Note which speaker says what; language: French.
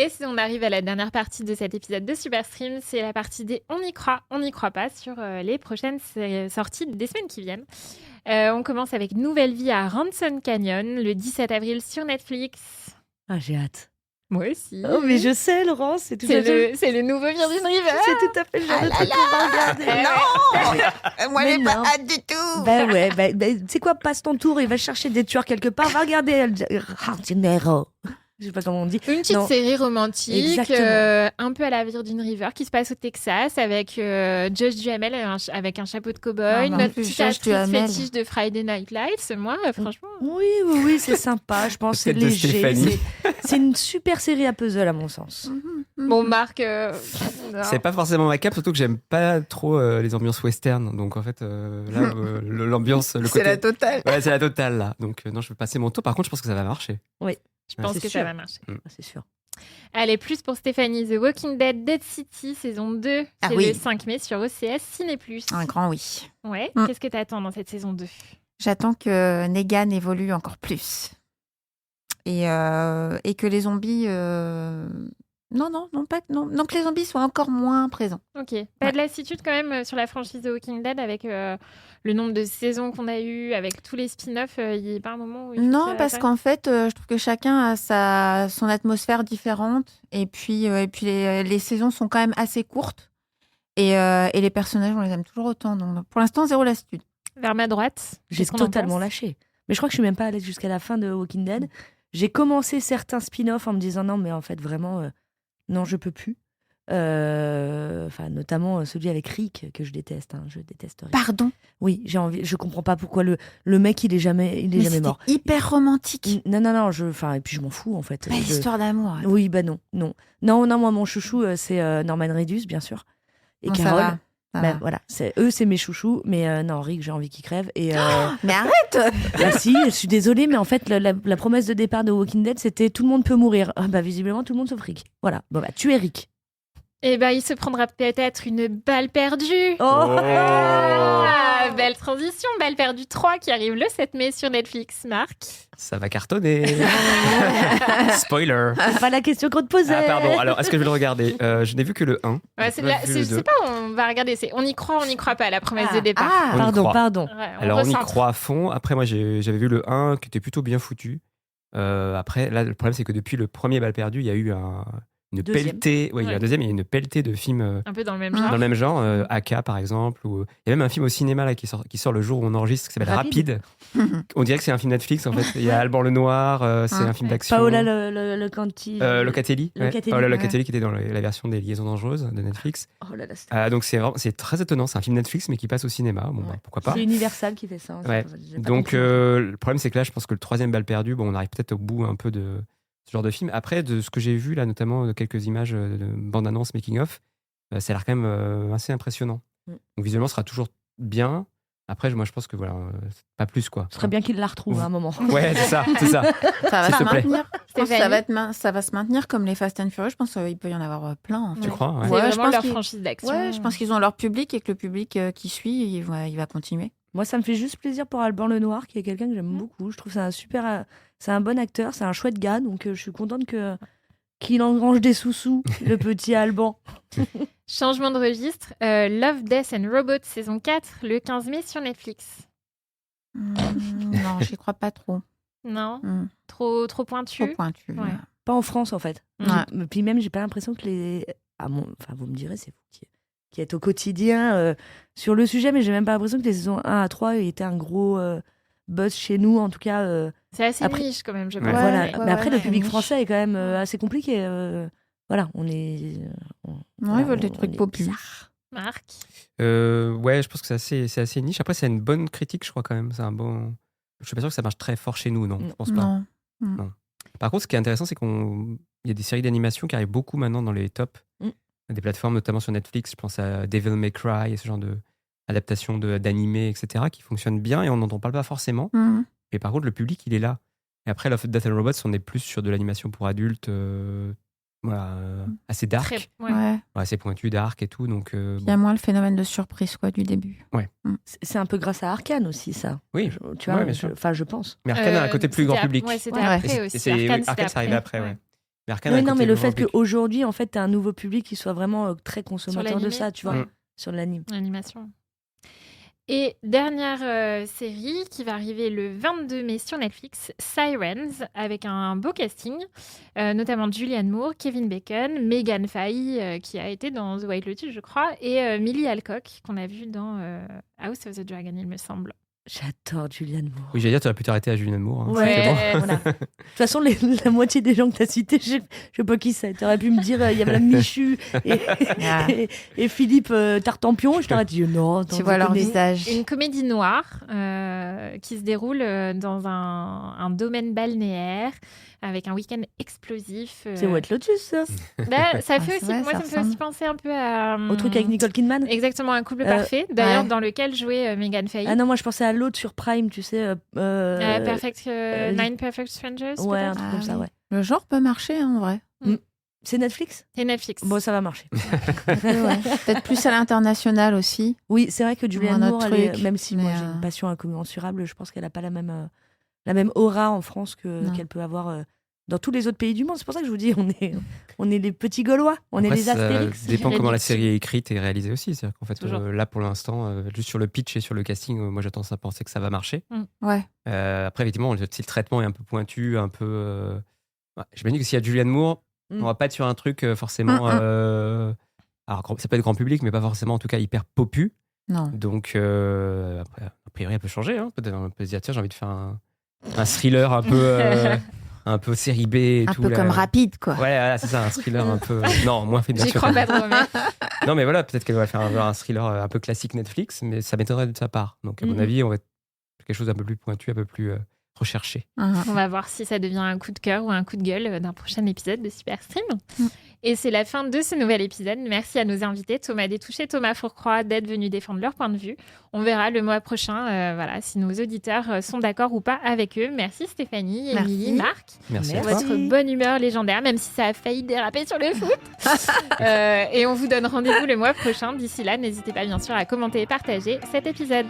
Speaker 1: Et si on arrive à la dernière partie de cet épisode de Superstream, c'est la partie des on y croit pas sur les prochaines sorties des semaines qui viennent. On commence avec Nouvelle vie à Ransom Canyon, le 17 avril sur Netflix.
Speaker 2: Ah, j'ai hâte.
Speaker 1: Moi aussi.
Speaker 2: Oh, mais je sais, Laurence, c'est tout à fait...
Speaker 1: C'est le nouveau Virgin River.
Speaker 2: C'est tout à fait le genre de truc qu'on va regarder.
Speaker 3: Non, moi, j'ai pas hâte du tout.
Speaker 2: Bah ouais, tu sais quoi, passe ton tour et va chercher des tueurs quelque part, va regarder Hardinero. Je sais pas comment on dit.
Speaker 1: Une petite série romantique, un peu à la Virgin River, qui se passe au Texas avec Josh Duhamel avec un chapeau de cow-boy, notre petite actrice fétiche de Friday Night Lights. Moi, franchement...
Speaker 2: Oui, c'est sympa, je pense, c'est léger. C'est une super série à puzzle, à mon sens.
Speaker 1: Bon, Marc...
Speaker 4: c'est pas forcément ma cape, surtout que j'aime pas trop les ambiances western. Donc, en fait, là, l'ambiance... le côté...
Speaker 3: C'est la totale.
Speaker 4: Ouais, c'est la totale, là. Donc, non, je vais passer mon tour. Par contre, je pense que ça va marcher.
Speaker 2: Oui.
Speaker 1: Je pense que ça va marcher.
Speaker 2: C'est sûr.
Speaker 1: Allez, plus pour Stéphanie. The Walking Dead, Dead City, saison 2. C'est le 5 mai sur OCS Ciné+.
Speaker 3: Un grand oui.
Speaker 1: Ouais. Qu'est-ce que t'attends dans cette saison 2 ?
Speaker 3: J'attends que Negan évolue encore plus. Et que les zombies... Non, que les zombies soient encore moins présents.
Speaker 1: Ok. Pas de lassitude quand même sur la franchise The Walking Dead avec le nombre de saisons qu'on a eu, avec tous les spin-offs, il n'y a pas un moment où...
Speaker 3: Non, parce qu'en fait, je trouve que chacun a son atmosphère différente. Et puis les saisons sont quand même assez courtes. Et les personnages, on les aime toujours autant. Donc, pour l'instant, zéro lassitude.
Speaker 1: Vers ma droite,
Speaker 2: j'ai totalement lâché. Mais je crois que je suis même pas allée jusqu'à la fin de Walking Dead. J'ai commencé certains spin-offs en me disant non, mais en fait, vraiment... Non, je peux plus. Notamment celui avec Rick, que je déteste. Je déteste Rick.
Speaker 3: Pardon ?
Speaker 2: Oui, j'ai envie. Je comprends pas pourquoi le mec, il est jamais mort.
Speaker 3: Hyper romantique.
Speaker 2: Non. Et puis je m'en fous, en fait.
Speaker 3: Pas l'histoire d'amour.
Speaker 2: Oui, non. Non, moi, mon chouchou, c'est Norman Reedus, bien sûr. Et Carole. Voilà, c'est mes chouchous, mais non, Rick, j'ai envie qu'il crève. Et,
Speaker 3: mais arrête.
Speaker 2: Si, je suis désolée, mais en fait, la promesse de départ de Walking Dead, c'était tout le monde peut mourir. Visiblement, tout le monde sauf Rick. Voilà, tuez Rick.
Speaker 1: Eh il se prendra peut-être une balle perdue. Belle transition, balle perdue 3 qui arrive le 7 mai sur Netflix. Marc ?
Speaker 4: Ça va cartonner. Spoiler.
Speaker 2: C'est pas la question qu'on te posait.
Speaker 4: Ah pardon, alors est-ce que je vais le regarder ? Je n'ai vu que le 1.
Speaker 1: Ouais, c'est pas, on va regarder, c'est on y croit pas à la promesse de départ.
Speaker 2: Pardon.
Speaker 1: Ouais,
Speaker 4: alors on y croit à fond. Après moi j'avais vu le 1 qui était plutôt bien foutu. Après là le problème c'est que depuis le premier balle perdue, il y a eu une pelletée, il y a un deuxième, il y a une pelletée de films
Speaker 1: un peu dans le même genre.
Speaker 4: Dans le même genre, AK par exemple, ou il y a même un film au cinéma là qui sort le jour où on enregistre qui s'appelle Rapide. On dirait que c'est un film Netflix en fait. Il y a Alban Lenoir, c'est un film d'action.
Speaker 2: Paola Locatelli.
Speaker 4: Paola Locatelli qui était dans la version des Liaisons dangereuses de Netflix. Donc c'est très étonnant, c'est un film Netflix mais qui passe au cinéma. Bon pourquoi pas.
Speaker 2: C'est Universal qui fait ça.
Speaker 4: Ouais. Donc le problème c'est que là je pense que le troisième balle perdue, on arrive peut-être au bout un peu de ce genre de film. Après, de ce que j'ai vu là, notamment de quelques images de bande-annonce making-of, ça a l'air quand même assez impressionnant. Donc visuellement, ce sera toujours bien. Après, moi, je pense que voilà, pas plus quoi.
Speaker 2: Ce serait bien qu'il la retrouve à un moment.
Speaker 4: Ouais, c'est ça.
Speaker 3: Ça va se maintenir. Ça va se maintenir comme les Fast and Furious. Je pense qu'il peut y en avoir plein. En fait.
Speaker 4: Tu crois ?
Speaker 1: C'est vraiment leur franchise d'action.
Speaker 3: Ouais, je pense qu'ils ont leur public et que le public qui suit, il va continuer.
Speaker 2: Moi, ça me fait juste plaisir pour Alban Lenoir, qui est quelqu'un que j'aime beaucoup. Je trouve que c'est un bon acteur, c'est un chouette gars, donc je suis contente qu'il engrange des sous-sous, le petit Alban.
Speaker 1: Changement de registre, Love, Death and Robots, saison 4, le 15 mai sur Netflix.
Speaker 3: Non, j'y crois pas trop.
Speaker 1: Non Trop pointu.
Speaker 3: Trop pointu.
Speaker 1: Ouais.
Speaker 2: Pas en France, en fait.
Speaker 3: Ouais.
Speaker 2: Puis même, j'ai pas l'impression que vous me direz, c'est vous qui êtes au quotidien sur le sujet, mais j'ai même pas l'impression que les saisons 1 à 3 étaient un gros buzz chez nous, en tout cas.
Speaker 1: C'est assez niche quand même, je pense.
Speaker 2: Mais après, le public français est quand même assez compliqué. On est...
Speaker 3: ils veulent des trucs populaires.
Speaker 1: Marc ?
Speaker 4: Ouais, je pense que c'est assez niche. Après, c'est une bonne critique, je crois quand même. C'est un bon... Je suis pas sûr que ça marche très fort chez nous, non. Je pense pas. Non. Par contre, ce qui est intéressant, c'est qu'il y a des séries d'animation qui arrivent beaucoup maintenant dans les tops. Des plateformes, notamment sur Netflix, je pense à Devil May Cry et ce genre d'adaptation d'animés, etc., qui fonctionnent bien et on n'entend pas assez Et par contre, le public, il est là. Et après, Love, Death and Robots, on est plus sur de l'animation pour adultes, assez dark. Assez pointu, dark et tout. Donc,
Speaker 3: il y a moins le phénomène de surprise du début.
Speaker 4: Ouais.
Speaker 2: C'est un peu grâce à Arcane aussi, ça.
Speaker 4: Oui,
Speaker 2: tu vois,
Speaker 4: bien sûr.
Speaker 2: Je pense.
Speaker 4: Mais Arcane a un côté plus grand public.
Speaker 1: Ouais, c'était après aussi.
Speaker 4: Arcane, c'est arrivé après, ouais. Mais Arcane a un
Speaker 2: non,
Speaker 4: côté
Speaker 2: mais le
Speaker 4: vraiment
Speaker 2: fait qu'aujourd'hui, en fait, t'as un nouveau public qui soit vraiment très consommateur de
Speaker 1: l'animé.
Speaker 2: ça, tu vois, sur l'anime.
Speaker 1: L'animation. Et dernière série qui va arriver le 22 mai sur Netflix, Sirens, avec un beau casting, notamment Julianne Moore, Kevin Bacon, Megan Fahey, qui a été dans The White Lotus, je crois, et Millie Alcock, qu'on a vu dans House of the Dragon, il me semble.
Speaker 2: J'adore Julianne Moore.
Speaker 4: Oui, j'allais dire, tu aurais pu t'arrêter à Julianne Moore. Hein.
Speaker 2: Ouais,
Speaker 4: C'est bon.
Speaker 2: voilà. De toute façon, la moitié des gens que tu as cités, je sais pas qui c'est. Tu aurais pu me dire, il y a Madame Michu et Philippe Tartampion. Je t'aurais dit, non.
Speaker 3: Tu vois leur visage.
Speaker 1: Une comédie noire qui se déroule dans un domaine balnéaire avec un week-end explosif.
Speaker 2: C'est White Lotus, ça.
Speaker 1: Ça fait aussi, moi, ça me fait aussi penser un peu à...
Speaker 2: Au truc avec Nicole Kidman.
Speaker 1: Exactement, Un couple parfait. D'ailleurs,
Speaker 3: ouais.
Speaker 1: dans lequel jouait Megan Fahey.
Speaker 2: Ah non, moi je pensais à l'autre sur Prime, tu sais.
Speaker 1: Nine Perfect Strangers,
Speaker 2: Ouais, un
Speaker 1: peut-être.
Speaker 2: truc comme ça, ouais.
Speaker 3: Le genre peut marcher, hein, en vrai.
Speaker 2: C'est Netflix?
Speaker 1: C'est Netflix.
Speaker 2: Bon, ça va marcher.
Speaker 3: Ouais. Peut-être plus à l'international aussi.
Speaker 2: Oui, c'est vrai que Julianne
Speaker 3: Un
Speaker 2: Moore,
Speaker 3: autre truc,
Speaker 2: même si moi
Speaker 3: mais,
Speaker 2: j'ai une passion incommensurable, je pense qu'elle n'a pas la même aura en France qu'elle peut avoir dans tous les autres pays du monde. C'est pour ça que je vous dis, on est les petits Gaulois, on est les Astérix.
Speaker 4: Ça dépend comment la série est écrite et réalisée aussi. C'est-à-dire qu'en fait, là pour l'instant, juste sur le pitch et sur le casting, moi j'ai tendance à penser que ça va marcher.
Speaker 3: Ouais.
Speaker 4: Après, effectivement, le traitement est un peu pointu, un peu. J'imagine que s'il y a Julianne Moore, on va pas être sur un truc forcément. Alors, ça peut être grand public, mais pas forcément en tout cas hyper popu.
Speaker 3: Non.
Speaker 4: Donc, après, a priori, elle peut changer. Hein. Peut-être on peut se dire, tiens, j'ai envie de faire un thriller un peu. Un peu série B et
Speaker 3: un
Speaker 4: tout.
Speaker 3: peu comme Rapide, quoi.
Speaker 4: Ouais, voilà, c'est ça, un thriller un peu. Non, moins fait bien
Speaker 1: J'y
Speaker 4: sûr.
Speaker 1: crois pas trop, mais...
Speaker 4: Non, mais voilà, peut-être qu'elle va faire un thriller un peu classique Netflix, mais ça m'étonnerait de sa part. Donc, à mon avis, on va être quelque chose d'un peu plus pointu, un peu plus recherché.
Speaker 1: On va voir si ça devient un coup de cœur ou un coup de gueule d'un prochain épisode de Superstream. Et c'est la fin de ce nouvel épisode. Merci à nos invités, Thomas Détouché, Thomas Fourcroy, d'être venus défendre leur point de vue. On verra le mois prochain si nos auditeurs sont d'accord ou pas avec eux. Merci Stéphanie, Émilie, Marc.
Speaker 4: Merci
Speaker 1: pour
Speaker 4: à toi.
Speaker 1: votre bonne humeur légendaire, même si ça a failli déraper sur le foot. Et on vous donne rendez-vous le mois prochain. D'ici là, n'hésitez pas bien sûr à commenter et partager cet épisode.